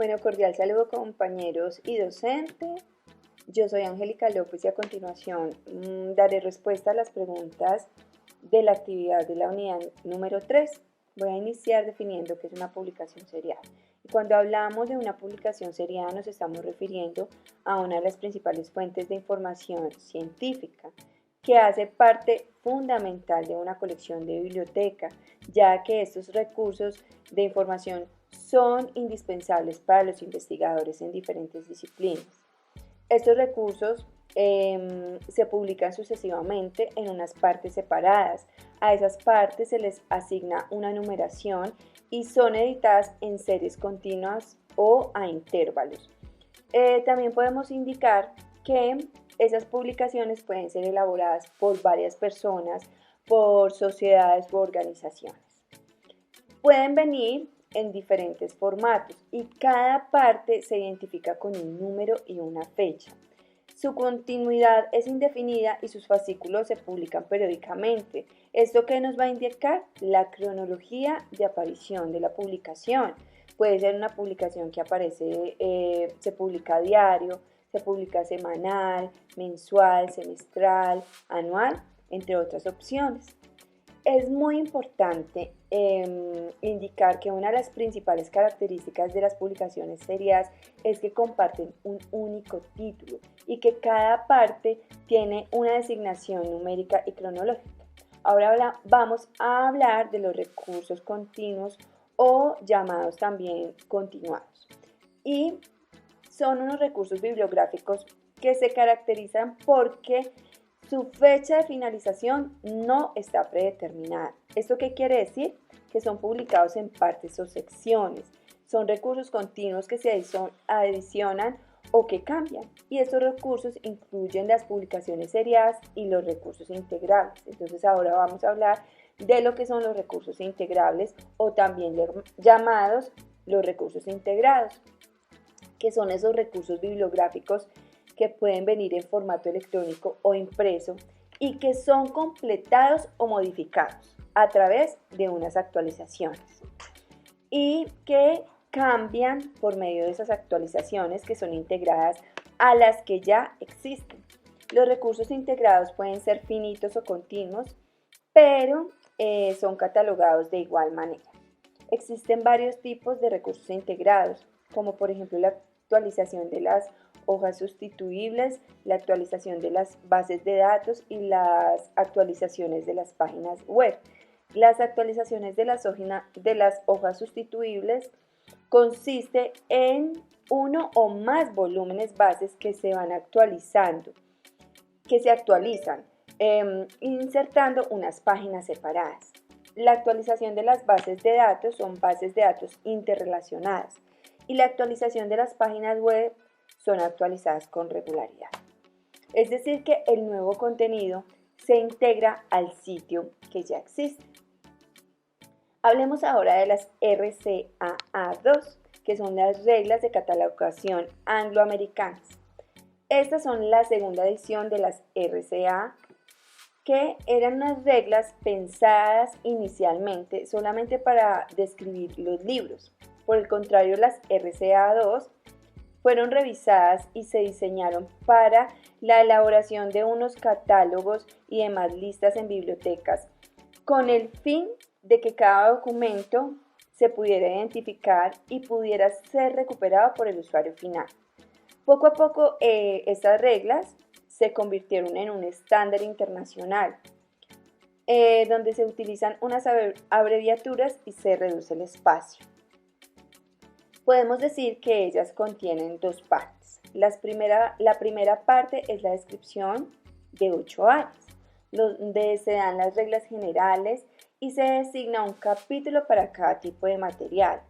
Bueno, cordial saludo compañeros y docentes. Yo soy Angélica López y a continuación daré respuesta a las preguntas de la actividad de la unidad número 3. Voy a iniciar definiendo qué es una publicación serial. Y cuando hablamos de una publicación serial nos estamos refiriendo a una de las principales fuentes de información científica que hace parte fundamental de una colección de biblioteca, ya que estos recursos de información son indispensables para los investigadores en diferentes disciplinas. Estos recursos se publican sucesivamente en unas partes separadas. A esas partes se les asigna una numeración y son editadas en series continuas o a intervalos. También podemos indicar que esas publicaciones pueden ser elaboradas por varias personas, por sociedades u organizaciones. Pueden venir en diferentes formatos y cada parte se identifica con un número y una fecha. Su continuidad es indefinida y sus fascículos se publican periódicamente. ¿Esto qué nos va a indicar? La cronología de aparición de la publicación. Puede ser una publicación que aparece, se publica a diario, se publica semanal, mensual, semestral, anual, entre otras opciones. Es muy importante indicar que una de las principales características de las publicaciones seriadas es que comparten un único título y que cada parte tiene una designación numérica y cronológica. Ahora vamos a hablar de los recursos continuos o llamados también continuados. Y son unos recursos bibliográficos que se caracterizan porque su fecha de finalización no está predeterminada. ¿Esto qué quiere decir? Que son publicados en partes o secciones. Son recursos continuos que se adicionan o que cambian. Y estos recursos incluyen las publicaciones seriadas y los recursos integrables. Entonces ahora vamos a hablar de lo que son los recursos integrables o también llamados los recursos integrados, que son esos recursos bibliográficos que pueden venir en formato electrónico o impreso y que son completados o modificados a través de unas actualizaciones y que cambian por medio de esas actualizaciones que son integradas a las que ya existen. Los recursos integrados pueden ser finitos o continuos, pero son catalogados de igual manera. Existen varios tipos de recursos integrados, como por ejemplo la actualización de las hojas sustituibles, la actualización de las bases de datos y las actualizaciones de las páginas web. Las actualizaciones de las hojas sustituibles consiste en uno o más volúmenes bases que se van actualizando, que se actualizan, insertando unas páginas separadas. La actualización de las bases de datos son bases de datos interrelacionadas y la actualización de las páginas web son actualizadas con regularidad. Es decir, que el nuevo contenido se integra al sitio que ya existe. Hablemos ahora de las RCAA2, que son las reglas de catalogación angloamericanas. Estas son la segunda edición de las RCA, que eran unas reglas pensadas inicialmente solamente para describir los libros. Por el contrario, las RCA2 fueron revisadas y se diseñaron para la elaboración de unos catálogos y demás listas en bibliotecas, con el fin de que cada documento se pudiera identificar y pudiera ser recuperado por el usuario final. Poco a poco estas reglas se convirtieron en un estándar internacional, donde se utilizan unas abreviaturas y se reduce el espacio. Podemos decir que ellas contienen dos partes. La primera parte es la descripción de 8 áreas, donde se dan las reglas generales y se designa un capítulo para cada tipo de material.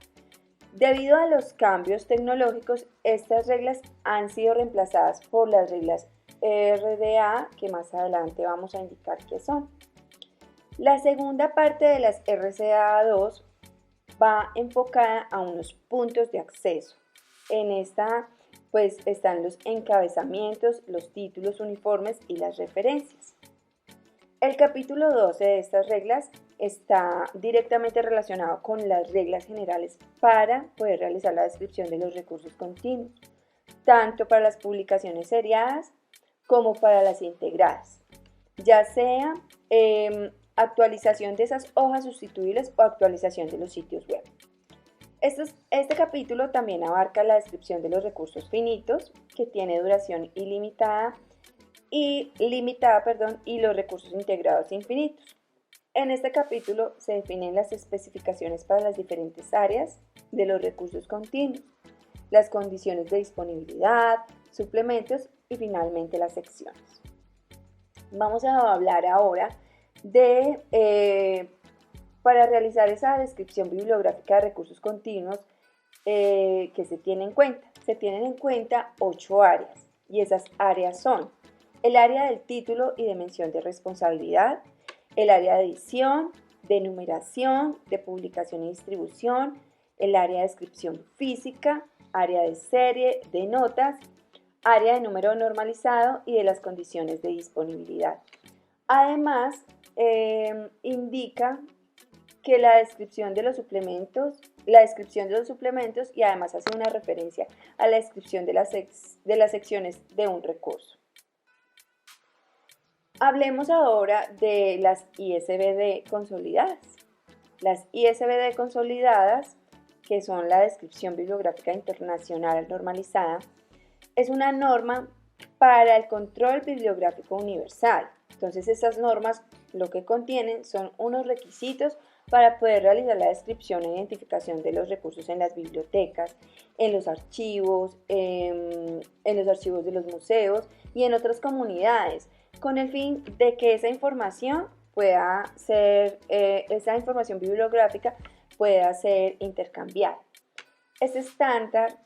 Debido a los cambios tecnológicos, estas reglas han sido reemplazadas por las reglas RDA, que más adelante vamos a indicar qué son. La segunda parte de las RCA2 va enfocada a unos puntos de acceso. En esta pues están los encabezamientos, los títulos uniformes y las referencias. El capítulo 12 de estas reglas está directamente relacionado con las reglas generales para poder realizar la descripción de los recursos continuos, tanto para las publicaciones seriadas como para las integradas, ya sea actualización de esas hojas sustituibles o actualización de los sitios web. Este capítulo también abarca la descripción de los recursos finitos, que tiene duración ilimitada y los recursos integrados infinitos. En este capítulo se definen las especificaciones para las diferentes áreas de los recursos continuos, las condiciones de disponibilidad, suplementos y finalmente las secciones. Vamos a hablar ahora de, para realizar esa descripción bibliográfica de recursos continuos que se tiene en cuenta. Se tienen en cuenta 8 áreas y esas áreas son el área del título y de mención de responsabilidad, el área de edición, de numeración, de publicación y distribución, el área de descripción física, área de serie, de notas, área de número normalizado y de las condiciones de disponibilidad. Además, indica que la descripción de los suplementos y además hace una referencia a la descripción de las secciones de un recurso. Hablemos ahora de las ISBD consolidadas. Las ISBD consolidadas, que son la Descripción Bibliográfica Internacional Normalizada, es una norma para el control bibliográfico universal. Entonces, esas normas lo que contienen son unos requisitos para poder realizar la descripción e identificación de los recursos en las bibliotecas, en los archivos de los museos y en otras comunidades, con el fin de que esa información bibliográfica pueda ser intercambiada. Este estándar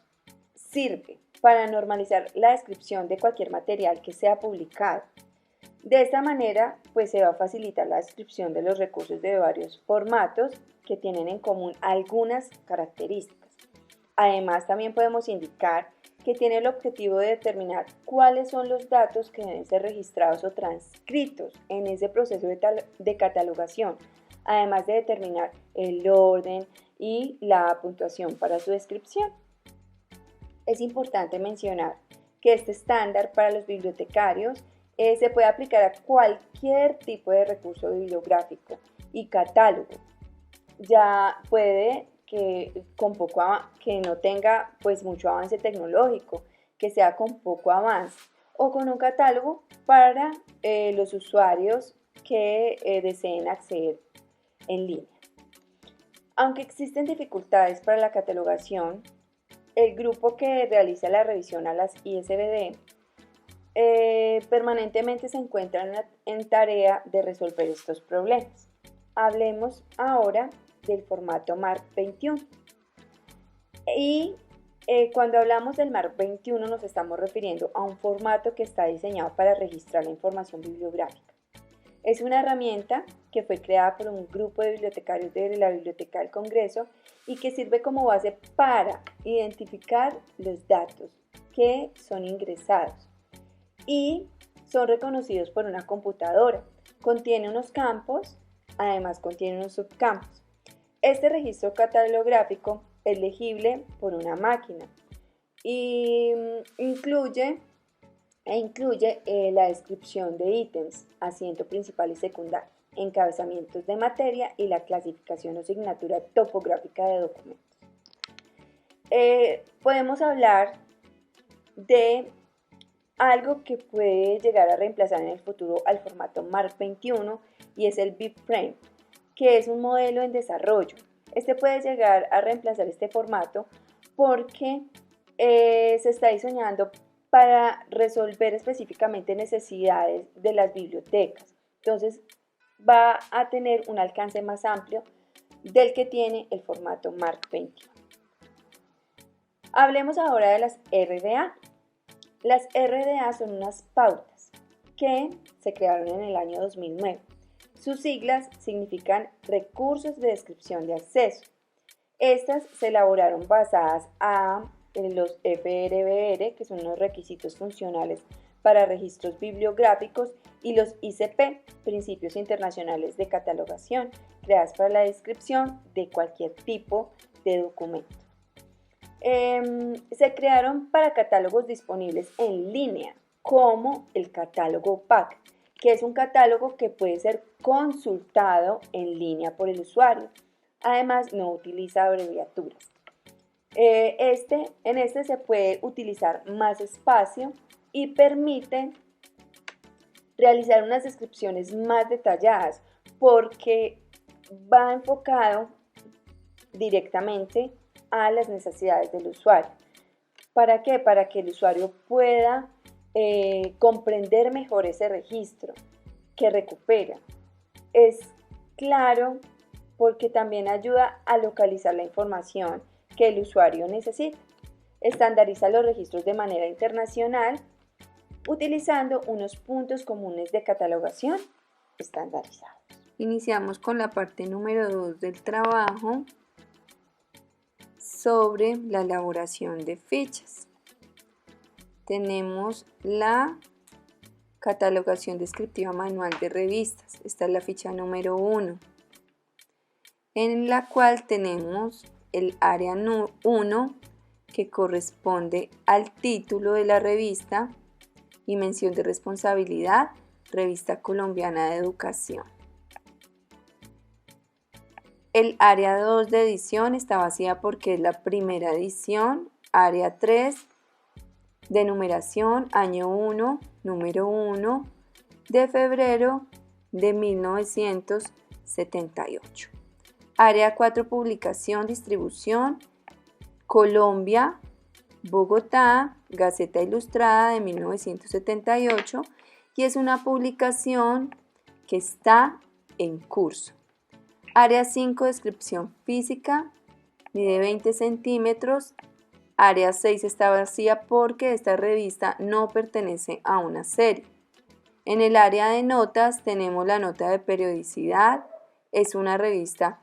sirve para normalizar la descripción de cualquier material que sea publicado. De esta manera, se va a facilitar la descripción de los recursos de varios formatos que tienen en común algunas características. Además, también podemos indicar que tiene el objetivo de determinar cuáles son los datos que deben ser registrados o transcritos en ese proceso de catalogación, además de determinar el orden y la puntuación para su descripción. Es importante mencionar que este estándar para los bibliotecarios se puede aplicar a cualquier tipo de recurso bibliográfico y catálogo. Ya puede que no tenga mucho avance tecnológico, que sea con poco avance, o con un catálogo para los usuarios que deseen acceder en línea. Aunque existen dificultades para la catalogación, el grupo que realiza la revisión a las ISBD permanentemente se encuentran en tarea de resolver estos problemas. Hablemos ahora del formato MARC 21. Y cuando hablamos del MARC 21 nos estamos refiriendo a un formato que está diseñado para registrar la información bibliográfica. Es una herramienta que fue creada por un grupo de bibliotecarios de la Biblioteca del Congreso y que sirve como base para identificar los datos que son ingresados y son reconocidos por una computadora. Contiene unos campos, además contiene unos subcampos. Este registro catalográfico es legible por una máquina y incluye la descripción de ítems, asiento principal y secundario, encabezamientos de materia y la clasificación o signatura topográfica de documentos. Podemos hablar de algo que puede llegar a reemplazar en el futuro al formato MARC 21 y es el BibFrame, que es un modelo en desarrollo. Este puede llegar a reemplazar este formato porque se está diseñando para resolver específicamente necesidades de las bibliotecas. Entonces va a tener un alcance más amplio del que tiene el formato MARC 21. Hablemos ahora de las RDA. Las RDA son unas pautas que se crearon en el año 2009. Sus siglas significan Recursos de Descripción de Acceso. Estas se elaboraron basadas en los FRBR, que son los requisitos funcionales para registros bibliográficos, y los ICP, Principios Internacionales de Catalogación, creadas para la descripción de cualquier tipo de documento. Se crearon para catálogos disponibles en línea, como el catálogo PAC, que es un catálogo que puede ser consultado en línea por el usuario. Además, no utiliza abreviaturas. En este se puede utilizar más espacio y permite realizar unas descripciones más detalladas porque va enfocado directamente a las necesidades del usuario. ¿Para qué? Para que el usuario pueda comprender mejor ese registro que recupera. Es claro porque también ayuda a localizar la información que el usuario necesita. Estandariza los registros de manera internacional utilizando unos puntos comunes de catalogación estandarizados. Iniciamos con la parte número 2 del trabajo sobre la elaboración de fichas. Tenemos la catalogación descriptiva manual de revistas. Esta es la ficha número 1, en la cual tenemos el área 1 que corresponde al título de la revista y mención de responsabilidad, Revista Colombiana de Educación. El área 2 de edición está vacía porque es la primera edición. Área 3 de numeración, año 1, número 1, de febrero de 1978. Área 4, publicación, distribución, Colombia, Bogotá, Gaceta Ilustrada de 1978, y es una publicación que está en curso. Área 5, descripción física, mide 20 centímetros. Área 6 está vacía porque esta revista no pertenece a una serie. En el área de notas tenemos la nota de periodicidad, es una revista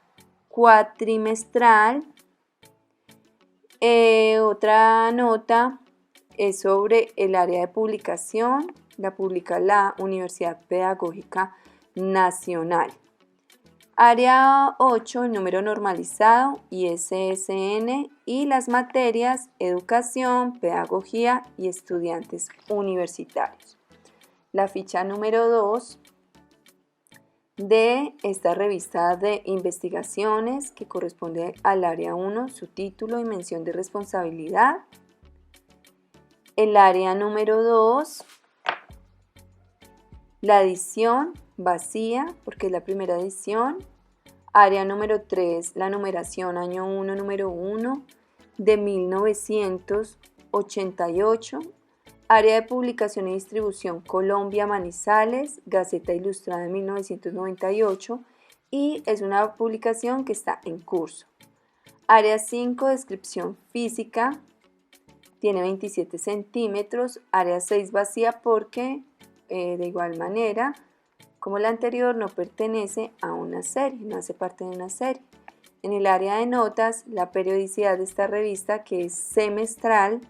cuatrimestral. Otra nota es sobre el área de publicación, la publica la Universidad Pedagógica Nacional. Área 8, número normalizado, ISSN, y las materias educación, pedagogía y estudiantes universitarios. La ficha número 2 de esta revista de investigaciones, que corresponde al área 1, su título y mención de responsabilidad. El área número 2, la edición vacía porque es la primera edición. Área número 3, la numeración, año 1, número 1 de 1988. Área de publicación y distribución, Colombia, Manizales, Gaceta Ilustrada de 1998, y es una publicación que está en curso. Área 5, descripción física, tiene 27 centímetros. Área 6, vacía porque de igual manera como la anterior no pertenece a una serie, no hace parte de una serie. En el área de notas, la periodicidad de esta revista, que es semestral.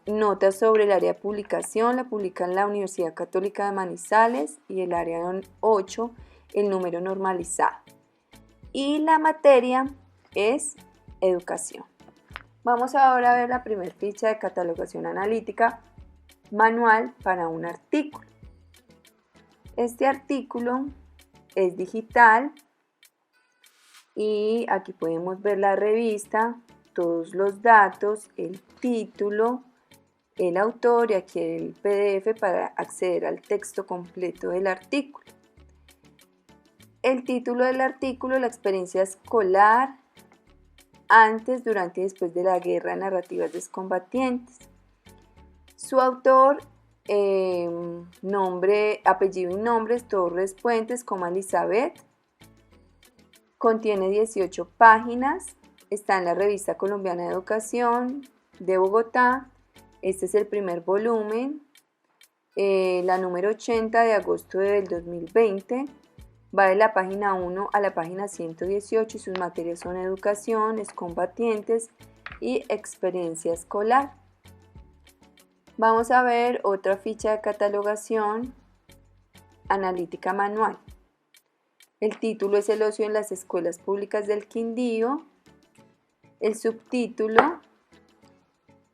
Notas sobre el área de publicación, la publica en la Universidad Católica de Manizales, y el área 8, el número normalizado. Y la materia es educación. Vamos ahora a ver la primera ficha de catalogación analítica manual para un artículo. Este artículo es digital y aquí podemos ver la revista, todos los datos, el título, el autor y aquí el PDF para acceder al texto completo del artículo. El título del artículo, la experiencia escolar antes, durante y después de la guerra, narrativas de excombatientes. Su autor, nombre, apellido y nombres, Torres Puentes, Elizabeth. Contiene 18 páginas. Está en la Revista Colombiana de Educación de Bogotá. Este es el primer volumen, la número 80 de agosto del 2020. Va de la página 1 a la página 118 y sus materias son educación, excombatientes y experiencia escolar. Vamos a ver otra ficha de catalogación analítica manual. El título es El ocio en las escuelas públicas del Quindío. El subtítulo,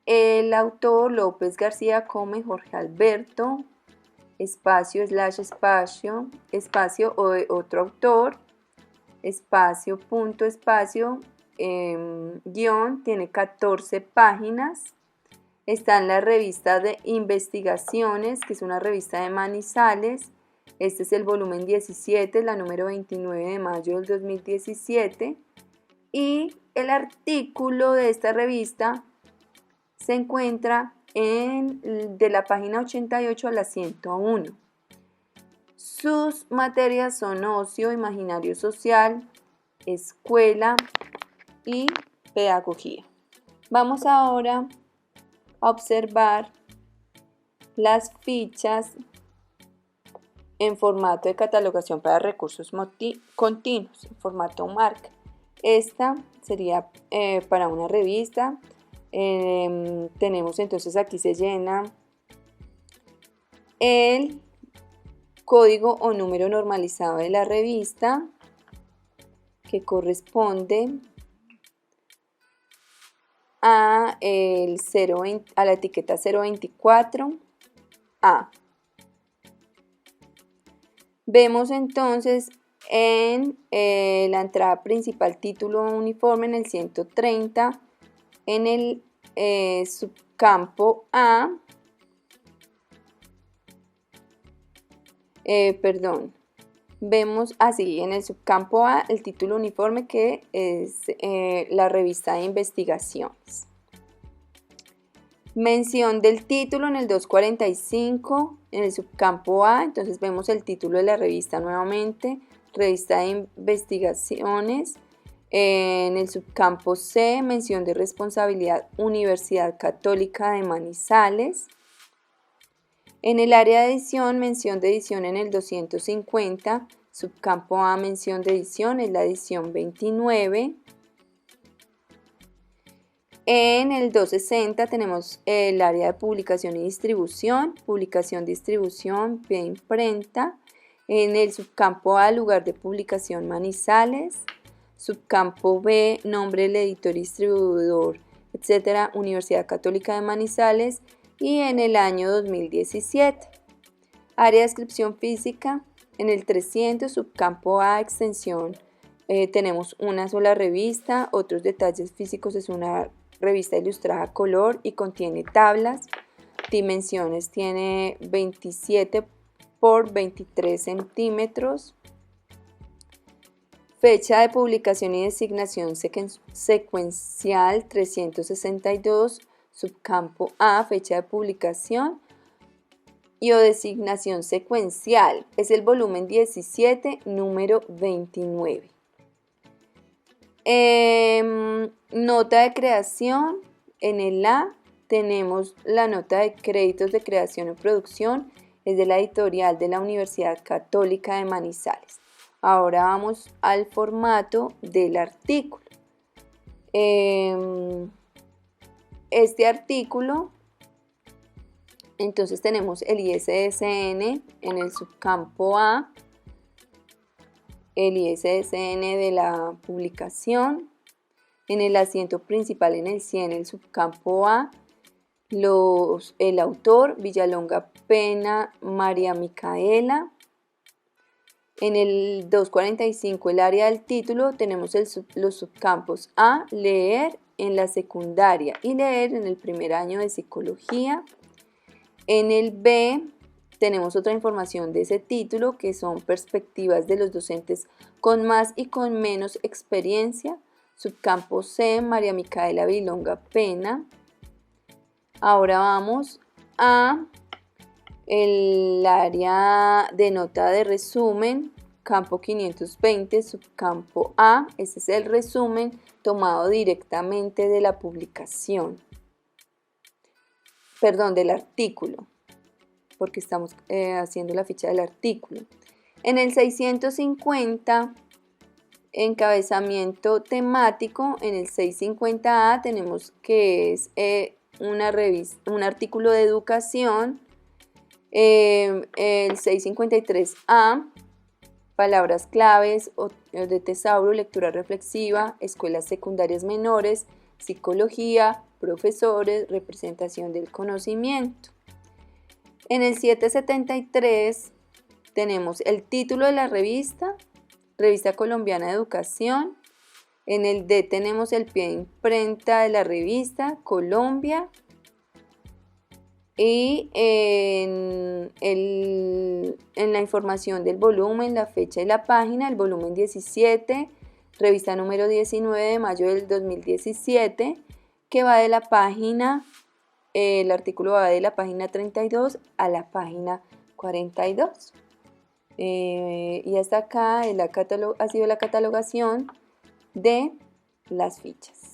el autor López García Come, Jorge Alberto, espacio, espacio, espacio o otro autor, espacio, punto, espacio, guión, tiene 14 páginas. Está en la revista de Investigaciones, que es una revista de Manizales. Este es el volumen 17, la número 29 de mayo del 2017. Y el artículo de esta revista se encuentra de la página 88 a la 101. Sus materias son ocio, imaginario social, escuela y pedagogía. Vamos ahora a observar las fichas en formato de catalogación para recursos continuos, en formato MARC. Esta sería para una revista. Tenemos entonces aquí se llena el código o número normalizado de la revista, que corresponde a la etiqueta 024A. Vemos entonces en la entrada principal título uniforme en el 130, en el subcampo A, vemos así en el subcampo A el título uniforme, que es la revista de investigaciones. Mención del título en el 245 en el subcampo A, entonces vemos el título de la revista nuevamente, revista de investigaciones. En el subcampo C, mención de responsabilidad Universidad Católica de Manizales. En el área de edición, mención de edición en el 250, subcampo A, mención de edición, es la edición 29. En el 260 tenemos el área de publicación y distribución, distribución, vía imprenta. En el subcampo A, lugar de publicación Manizales. Subcampo B, nombre del editor y distribuidor, etcétera, Universidad Católica de Manizales. Y en el año 2017. Área de descripción física, en el 300, subcampo A, extensión, tenemos una sola revista. Otros detalles físicos, es una revista ilustrada a color y contiene tablas. Dimensiones, tiene 27 por 23 centímetros. Fecha de publicación y designación secuencial 362, subcampo A, fecha de publicación y o designación secuencial, es el volumen 17, número 29. Nota de creación, en el A tenemos la nota de créditos de creación y producción, es de la editorial de la Universidad Católica de Manizales. Ahora vamos al formato del artículo. Este artículo, entonces tenemos el ISSN en el subcampo A, el ISSN de la publicación, en el asiento principal en el 100, el subcampo A, el autor, Villalonga Pena, María Micaela. En el 245, el área del título, tenemos los subcampos A, leer en la secundaria y leer en el primer año de psicología. En el B tenemos otra información de ese título, que son perspectivas de los docentes con más y con menos experiencia. Subcampo C, María Micaela Vilonga Pena. Ahora vamos a el área de nota de resumen, campo 520, subcampo A. Este es el resumen tomado directamente de la publicación, del artículo, porque estamos haciendo la ficha del artículo. En el 650, encabezamiento temático, en el 650A tenemos que es un artículo de educación, el 653A, palabras claves de tesauro, lectura reflexiva, escuelas secundarias menores, psicología, profesores, representación del conocimiento. En el 773 tenemos el título de la revista, Revista Colombiana de Educación. En el D tenemos el pie de imprenta de la revista, Colombia. Y en la información del volumen, la fecha y la página, el volumen 17, revista número 19 de mayo del 2017, que va de la página, el artículo va de la página 32 a la página 42. Y hasta acá ha sido la catalogación de las fichas.